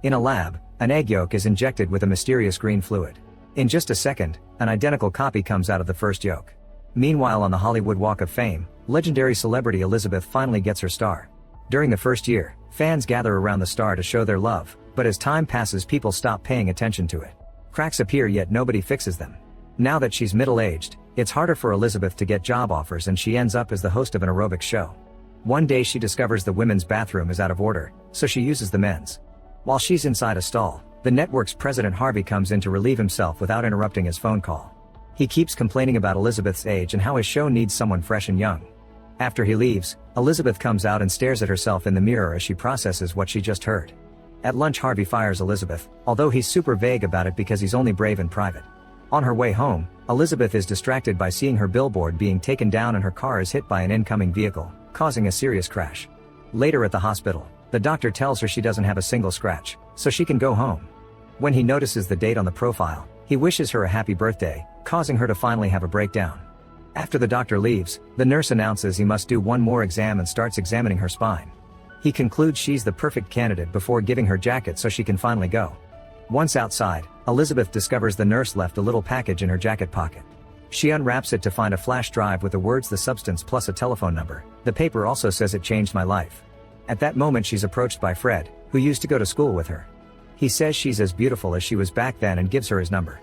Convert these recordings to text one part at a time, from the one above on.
In a lab, an egg yolk is injected with a mysterious green fluid. In just a second, an identical copy comes out of the first yolk. Meanwhile, on the Hollywood Walk of Fame, legendary celebrity Elizabeth finally gets her star. During the first year, fans gather around the star to show their love, but as time passes, people stop paying attention to it. Cracks appear, yet nobody fixes them. Now that she's middle-aged, it's harder for Elizabeth to get job offers, and she ends up as the host of an aerobics show. One day she discovers the women's bathroom is out of order, so she uses the men's. While she's inside a stall, the network's president Harvey comes in to relieve himself without interrupting his phone call. He keeps complaining about Elizabeth's age and how his show needs someone fresh and young. After he leaves, Elizabeth comes out and stares at herself in the mirror as she processes what she just heard. At lunch, Harvey fires Elizabeth, although he's super vague about it because he's only brave in private. On her way home, Elizabeth is distracted by seeing her billboard being taken down and her car is hit by an incoming vehicle, causing a serious crash. Later at the hospital, the doctor tells her she doesn't have a single scratch, so she can go home. When he notices the date on the profile, he wishes her a happy birthday, causing her to finally have a breakdown. After the doctor leaves, the nurse announces he must do one more exam and starts examining her spine. He concludes she's the perfect candidate before giving her jacket so she can finally go. Once outside, Elizabeth discovers the nurse left a little package in her jacket pocket. She unwraps it to find a flash drive with the words "the substance" plus a telephone number. The paper also says "it changed my life." At that moment, she's approached by Fred, who used to go to school with her. He says she's as beautiful as she was back then and gives her his number.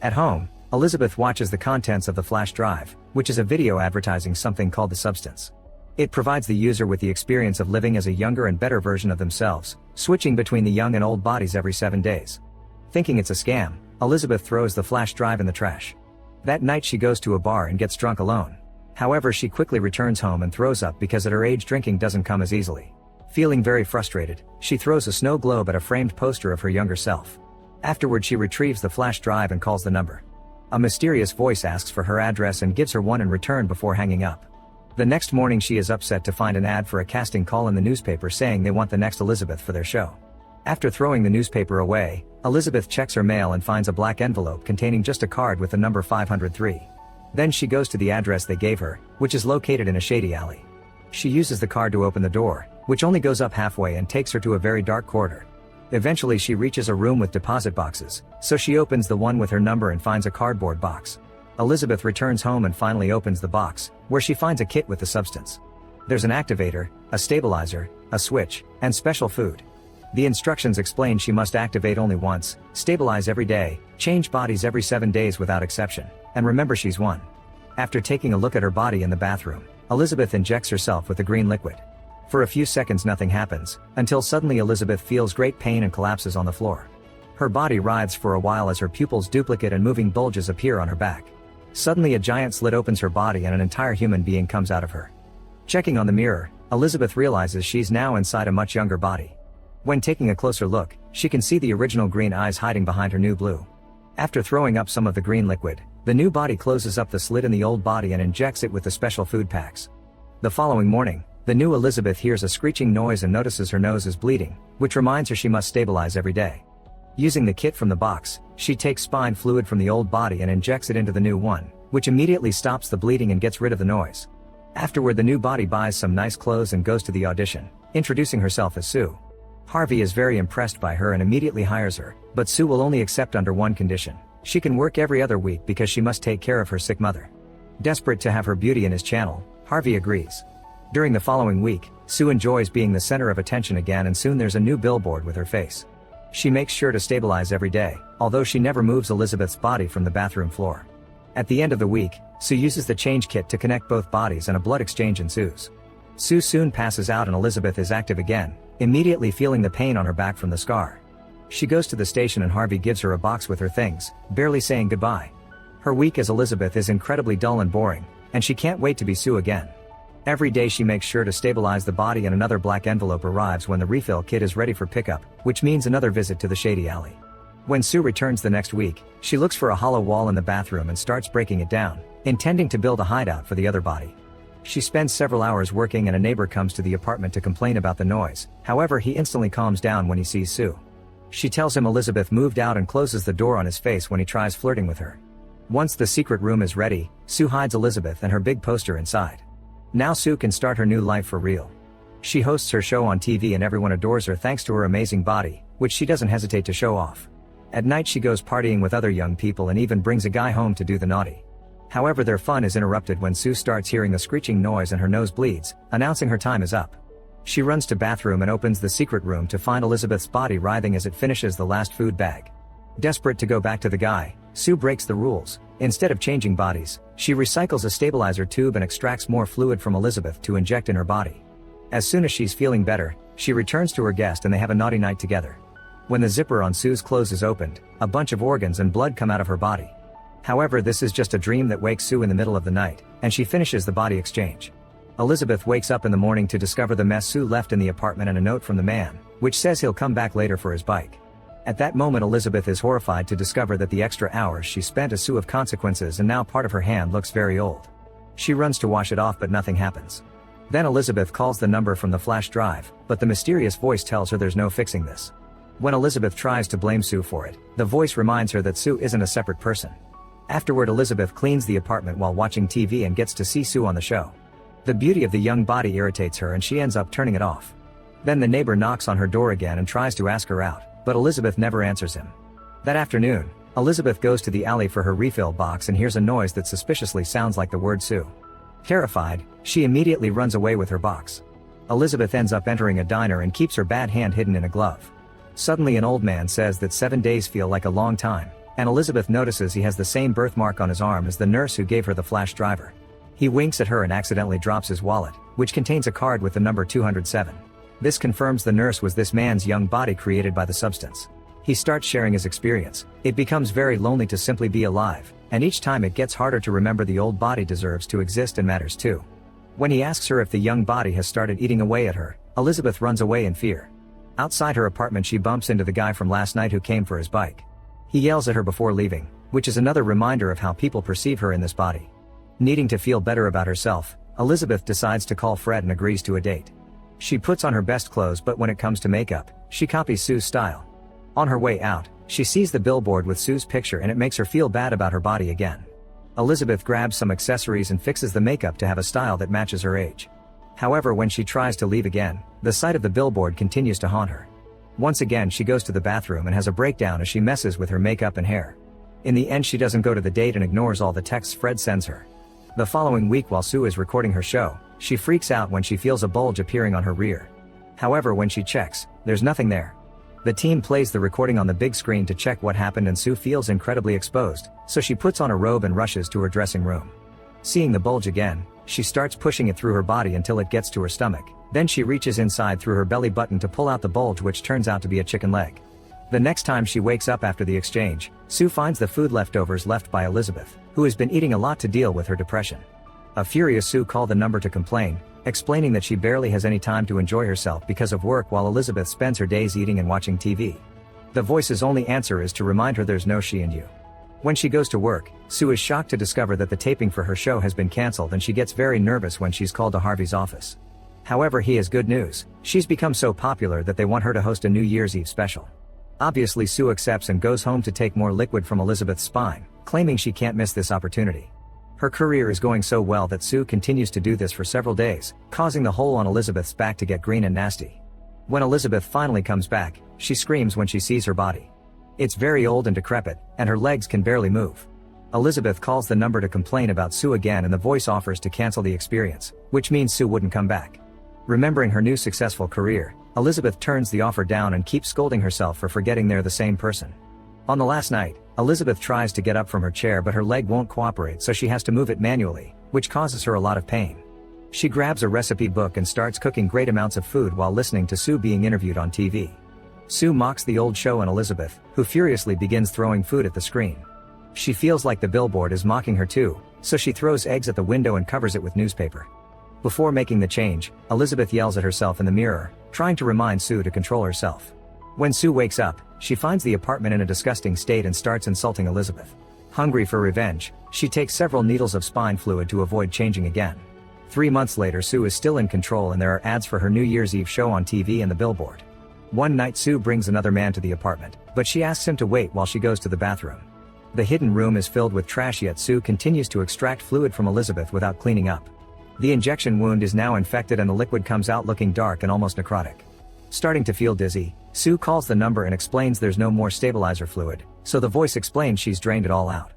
At home, Elizabeth watches the contents of the flash drive, which is a video advertising something called the substance. It provides the user with the experience of living as a younger and better version of themselves, switching between the young and old bodies every 7 days. Thinking it's a scam, Elizabeth throws the flash drive in the trash. That night she goes to a bar and gets drunk alone. However, she quickly returns home and throws up because at her age drinking doesn't come as easily. Feeling very frustrated, she throws a snow globe at a framed poster of her younger self. Afterward, she retrieves the flash drive and calls the number. A mysterious voice asks for her address and gives her one in return before hanging up. The next morning she is upset to find an ad for a casting call in the newspaper saying they want the next Elizabeth for their show. After throwing the newspaper away, Elizabeth checks her mail and finds a black envelope containing just a card with the number 503. Then she goes to the address they gave her, which is located in a shady alley. She uses the card to open the door, which only goes up halfway and takes her to a very dark corridor. Eventually she reaches a room with deposit boxes, so she opens the one with her number and finds a cardboard box. Elizabeth returns home and finally opens the box, where she finds a kit with the substance. There's an activator, a stabilizer, a switch, and special food. The instructions explain she must activate only once, stabilize every day, change bodies every 7 days without exception, and remember she's one. After taking a look at her body in the bathroom, Elizabeth injects herself with the green liquid. For a few seconds nothing happens, until suddenly Elizabeth feels great pain and collapses on the floor. Her body writhes for a while as her pupils duplicate and moving bulges appear on her back. Suddenly a giant slit opens her body and an entire human being comes out of her. Checking on the mirror, Elizabeth realizes she's now inside a much younger body. When taking a closer look, she can see the original green eyes hiding behind her new blue. After throwing up some of the green liquid, the new body closes up the slit in the old body and injects it with the special food packs. The following morning, the new Elizabeth hears a screeching noise and notices her nose is bleeding, which reminds her she must stabilize every day. Using the kit from the box, she takes spine fluid from the old body and injects it into the new one, which immediately stops the bleeding and gets rid of the noise. Afterward, the new body buys some nice clothes and goes to the audition, introducing herself as Sue. Harvey is very impressed by her and immediately hires her, but Sue will only accept under one condition. She can work every other week because she must take care of her sick mother. Desperate to have her beauty in his channel, Harvey agrees. During the following week, Sue enjoys being the center of attention again, and soon there's a new billboard with her face. She makes sure to stabilize every day, although she never moves Elizabeth's body from the bathroom floor. At the end of the week, Sue uses the change kit to connect both bodies and a blood exchange ensues. Sue soon passes out and Elizabeth is active again, immediately feeling the pain on her back from the scar. She goes to the station and Harvey gives her a box with her things, barely saying goodbye. Her week as Elizabeth is incredibly dull and boring, and she can't wait to be Sue again. Every day she makes sure to stabilize the body and another black envelope arrives when the refill kit is ready for pickup, which means another visit to the shady alley. When Sue returns the next week, she looks for a hollow wall in the bathroom and starts breaking it down, intending to build a hideout for the other body. She spends several hours working and a neighbor comes to the apartment to complain about the noise, however he instantly calms down when he sees Sue. She tells him Elizabeth moved out and closes the door on his face when he tries flirting with her. Once the secret room is ready, Sue hides Elizabeth and her big poster inside. Now Sue can start her new life for real. She hosts her show on TV and everyone adores her thanks to her amazing body, which she doesn't hesitate to show off. At night she goes partying with other young people and even brings a guy home to do the naughty. However, their fun is interrupted when Sue starts hearing a screeching noise and her nose bleeds, announcing her time is up. She runs to bathroom and opens the secret room to find Elizabeth's body writhing as it finishes the last food bag. Desperate to go back to the guy, Sue breaks the rules. Instead of changing bodies, she recycles a stabilizer tube and extracts more fluid from Elizabeth to inject in her body. As soon as she's feeling better, she returns to her guest and they have a naughty night together. When the zipper on Sue's clothes is opened, a bunch of organs and blood come out of her body. However, this is just a dream that wakes Sue in the middle of the night, and she finishes the body exchange. Elizabeth wakes up in the morning to discover the mess Sue left in the apartment and a note from the man, which says he'll come back later for his bike. At that moment Elizabeth is horrified to discover that the extra hours she spent as Sue have consequences and now part of her hand looks very old. She runs to wash it off but nothing happens. Then Elizabeth calls the number from the flash drive, but the mysterious voice tells her there's no fixing this. When Elizabeth tries to blame Sue for it, the voice reminds her that Sue isn't a separate person. Afterward Elizabeth cleans the apartment while watching TV and gets to see Sue on the show. The beauty of the young body irritates her and she ends up turning it off. Then the neighbor knocks on her door again and tries to ask her out, but Elizabeth never answers him. That afternoon, Elizabeth goes to the alley for her refill box and hears a noise that suspiciously sounds like the word Sue. Terrified, she immediately runs away with her box. Elizabeth ends up entering a diner and keeps her bad hand hidden in a glove. Suddenly an old man says that 7 days feel like a long time, and Elizabeth notices he has the same birthmark on his arm as the nurse who gave her the flash driver. He winks at her and accidentally drops his wallet, which contains a card with the number 207. This confirms the nurse was this man's young body created by the substance. He starts sharing his experience. It becomes very lonely to simply be alive, and each time it gets harder to remember the old body deserves to exist and matters too. When he asks her if the young body has started eating away at her, Elizabeth runs away in fear. Outside her apartment she bumps into the guy from last night who came for his bike. He yells at her before leaving, which is another reminder of how people perceive her in this body. Needing to feel better about herself, Elizabeth decides to call Fred and agrees to a date. She puts on her best clothes but when it comes to makeup, she copies Sue's style. On her way out, she sees the billboard with Sue's picture and it makes her feel bad about her body again. Elizabeth grabs some accessories and fixes the makeup to have a style that matches her age. However, when she tries to leave again, the sight of the billboard continues to haunt her. Once again she goes to the bathroom and has a breakdown as she messes with her makeup and hair. In the end she doesn't go to the date and ignores all the texts Fred sends her. The following week while Sue is recording her show, she freaks out when she feels a bulge appearing on her rear. However, when she checks, there's nothing there. The team plays the recording on the big screen to check what happened and Sue feels incredibly exposed, so she puts on a robe and rushes to her dressing room. Seeing the bulge again, she starts pushing it through her body until it gets to her stomach, then she reaches inside through her belly button to pull out the bulge which turns out to be a chicken leg. The next time she wakes up after the exchange, Sue finds the food leftovers left by Elizabeth, who has been eating a lot to deal with her depression. A furious Sue calls the number to complain, explaining that she barely has any time to enjoy herself because of work while Elizabeth spends her days eating and watching TV. The voice's only answer is to remind her there's no she and you. When she goes to work, Sue is shocked to discover that the taping for her show has been cancelled and she gets very nervous when she's called to Harvey's office. However, he has good news. She's become so popular that they want her to host a New Year's Eve special. Obviously Sue accepts and goes home to take more liquid from Elizabeth's spine, claiming she can't miss this opportunity. Her career is going so well that Sue continues to do this for several days, causing the hole on Elizabeth's back to get green and nasty. When Elizabeth finally comes back, she screams when she sees her body. It's very old and decrepit, and her legs can barely move. Elizabeth calls the number to complain about Sue again and the voice offers to cancel the experience, which means Sue wouldn't come back. Remembering her new successful career, Elizabeth turns the offer down and keeps scolding herself for forgetting they're the same person. On the last night, Elizabeth tries to get up from her chair but her leg won't cooperate so she has to move it manually, which causes her a lot of pain. She grabs a recipe book and starts cooking great amounts of food while listening to Sue being interviewed on TV. Sue mocks the old show and Elizabeth, who furiously begins throwing food at the screen. She feels like the billboard is mocking her too, so she throws eggs at the window and covers it with newspaper. Before making the change, Elizabeth yells at herself in the mirror, trying to remind Sue to control herself. When Sue wakes up, she finds the apartment in a disgusting state and starts insulting Elizabeth. Hungry for revenge, she takes several needles of spine fluid to avoid changing again. 3 months later Sue is still in control and there are ads for her New Year's Eve show on TV and the billboard. One night Sue brings another man to the apartment, but she asks him to wait while she goes to the bathroom. The hidden room is filled with trash yet Sue continues to extract fluid from Elizabeth without cleaning up. The injection wound is now infected and the liquid comes out looking dark and almost necrotic. Starting to feel dizzy, Sue calls the number and explains there's no more stabilizer fluid, so the voice explains she's drained it all out.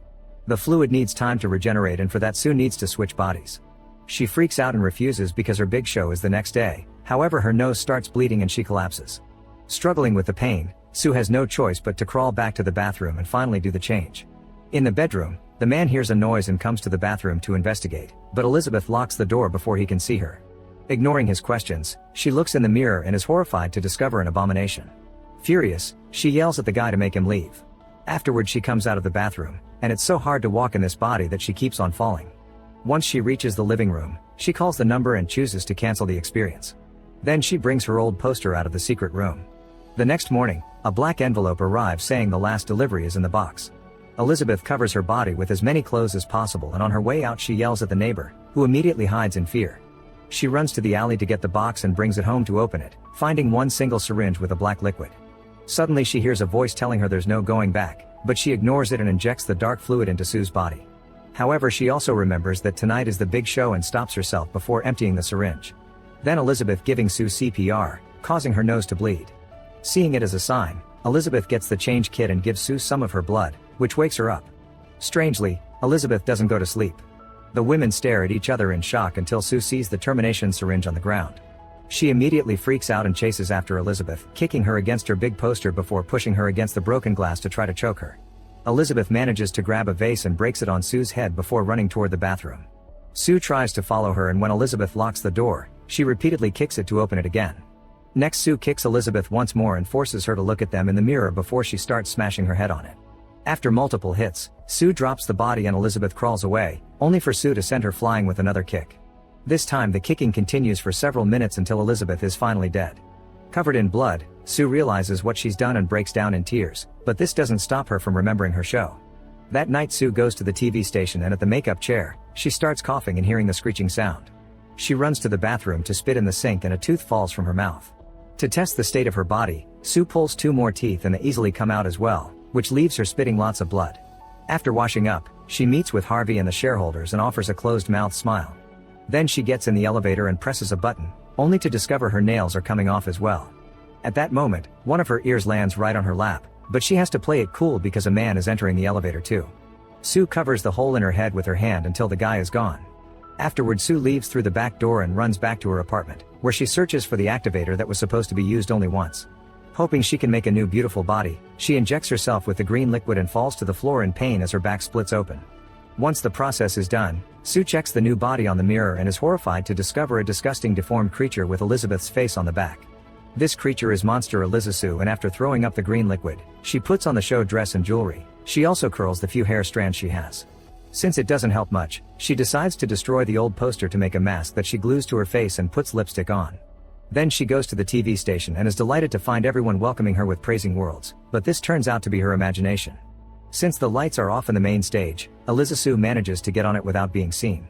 The fluid needs time to regenerate and for that Sue needs to switch bodies. She freaks out and refuses because her big show is the next day, however her nose starts bleeding and she collapses. Struggling with the pain, Sue has no choice but to crawl back to the bathroom and finally do the change. In the bedroom, the man hears a noise and comes to the bathroom to investigate, but Elizabeth locks the door before he can see her. Ignoring his questions, she looks in the mirror and is horrified to discover an abomination. Furious, she yells at the guy to make him leave. Afterward she comes out of the bathroom, and it's so hard to walk in this body that she keeps on falling. Once she reaches the living room, she calls the number and chooses to cancel the experience. Then she brings her old poster out of the secret room. The next morning, a black envelope arrives saying the last delivery is in the box. Elizabeth covers her body with as many clothes as possible and on her way out she yells at the neighbor, who immediately hides in fear. She runs to the alley to get the box and brings it home to open it, finding one single syringe with a black liquid. Suddenly she hears a voice telling her there's no going back, but she ignores it and injects the dark fluid into Sue's body. However, she also remembers that tonight is the big show and stops herself before emptying the syringe. Then Elizabeth giving Sue CPR, causing her nose to bleed. Seeing it as a sign, Elizabeth gets the change kit and gives Sue some of her blood, which wakes her up. Strangely, Elizabeth doesn't go to sleep. The women stare at each other in shock until Sue sees the termination syringe on the ground. She immediately freaks out and chases after Elizabeth, kicking her against her big poster before pushing her against the broken glass to try to choke her. Elizabeth manages to grab a vase and breaks it on Sue's head before running toward the bathroom. Sue tries to follow her and when Elizabeth locks the door, she repeatedly kicks it to open it again. Next Sue kicks Elizabeth once more and forces her to look at them in the mirror before she starts smashing her head on it. After multiple hits, Sue drops the body and Elizabeth crawls away, only for Sue to send her flying with another kick. This time the kicking continues for several minutes until Elizabeth is finally dead. Covered in blood, Sue realizes what she's done and breaks down in tears, but this doesn't stop her from remembering her show. That night Sue goes to the TV station and at the makeup chair, she starts coughing and hearing the screeching sound. She runs to the bathroom to spit in the sink and a tooth falls from her mouth. To test the state of her body, Sue pulls 2 more teeth and they easily come out as well, which leaves her spitting lots of blood. After washing up, she meets with Harvey and the shareholders and offers a closed-mouthed smile. Then she gets in the elevator and presses a button, only to discover her nails are coming off as well. At that moment, one of her ears lands right on her lap, but she has to play it cool because a man is entering the elevator too. Sue covers the hole in her head with her hand until the guy is gone. Afterward Sue leaves through the back door and runs back to her apartment, where she searches for the activator that was supposed to be used only once. Hoping she can make a new beautiful body, she injects herself with the green liquid and falls to the floor in pain as her back splits open. Once the process is done, Sue checks the new body on the mirror and is horrified to discover a disgusting deformed creature with Elizabeth's face on the back. This creature is Monster Elizasue and after throwing up the green liquid, she puts on the show dress and jewelry. She also curls the few hair strands she has. Since it doesn't help much, she decides to destroy the old poster to make a mask that she glues to her face and puts lipstick on. Then she goes to the TV station and is delighted to find everyone welcoming her with praising words, but this turns out to be her imagination. Since the lights are off in the main stage, Elizasue manages to get on it without being seen.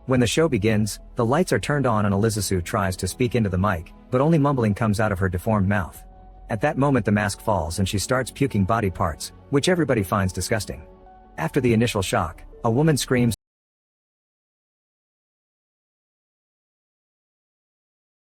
When the show begins, the lights are turned on and Elizasue tries to speak into the mic, but only mumbling comes out of her deformed mouth. At that moment the mask falls and she starts puking body parts, which everybody finds disgusting. After the initial shock, a woman screams,